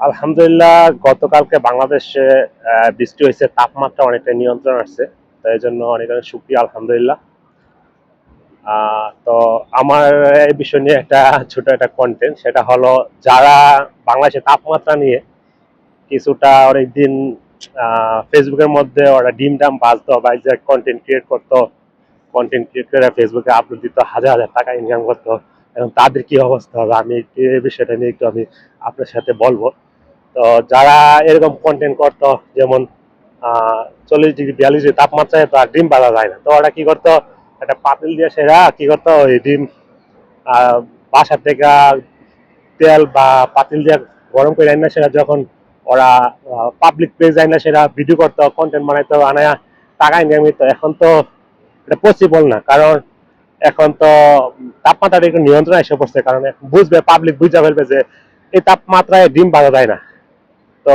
আলহামদুলিল্লাহ, গতকালকে বাংলাদেশে বৃষ্টি হয়েছে, তাপমাত্রা অনেকটা নিয়ন্ত্রণ আসছে। তো এই জন্য অনেক অনেক শুকরিয়া, আলহামদুলিল্লাহ। তো আমার এই বিষয় নিয়ে একটা ছোট একটা কন্টেন্ট, সেটা হলো যারা বাংলাদেশের তাপমাত্রা নিয়ে কিছুটা অনেকদিন ফেসবুকের মধ্যে ওরা ডিম ডাম বাজতো বা যে কন্টেন্ট ক্রিয়েট করতো, কন্টেন্ট ক্রিয়েট করে ফেসবুকে আপলোড দিত, হাজার হাজার টাকা ইনকাম করতো। এখন তাদের কি অবস্থা হবে, আমি এই বিষয়টা নিয়ে একটু আমি আপনার সাথে বলবো। তো যারা এরকম কন্টেন্ট করতো, যেমন 40 ডিগ্রি 42 ডিগ্রি তাপমাত্রায় তো আর ডিম পাওয়া যায় না, তো ওরা কি করতো, একটা পাতিল দিয়ে সেরা কি করতো ওই ডিম বাসা থেকে তেল বা পাতিল দিয়ে গরম করে আইনা সেটা যখন ওরা পাবলিক প্লেস আইনা সেটা ভিডিও করতো, কন্টেন্ট বানাইতো, আনায়া টাকা ইনকাম করতো। এখন তো এটা পসিবল না, কারণ এখন তো তাপমাত্রাটা একটু নিয়ন্ত্রণ এসে পড়ছে, কারণ বুঝবে, পাবলিক বুঝা ফেলবে যে এই তাপমাত্রায় ডিম পাওয়া যায় না। তো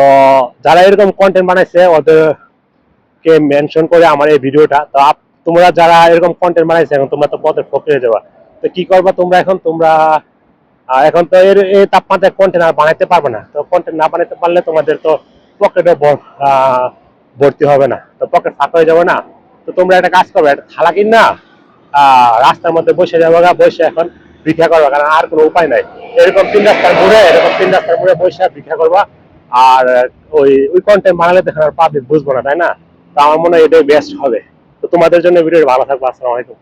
যারা এরকম কন্টেন্ট বানাইছে ওদেরকে মেনশন করে আমার এই ভিডিওটা। তো তোমরা যারা এরকম কন্টেন্ট বানাইছে, এখন তোমরা তো পথে ফকিরে যাবা। তো কি করবা তোমরা, এখন তো এই তাপমাত্রায় কন্টেন্ট আর বানাইতে পারবে না। তো কন্টেন্ট না বানাইতে পারলে তোমাদের তো পকেটে ভর্তি হবে না, তো পকেট ফাঁকা হয়ে যাবে না। তো তোমরা একটা কাজ করবে, একটা থালা কিনা রাস্তার মধ্যে বসে যাবো, বসে এখন ভিক্ষা করবা, কারণ আর কোনো উপায় নাই। এরকম 3 রাস্তার মোড়ে বসে ভিক্ষা করবা। আর ওই ওই কন্টেন্ট বানালে দেখেন আর পাবলিক বুঝবো না, তাই না? তো আমার মনে হয় এটাই বেস্ট হবে। তো তোমাদের জন্য ভিডিও ভালো থাকবে। আসসালামু আলাইকুম।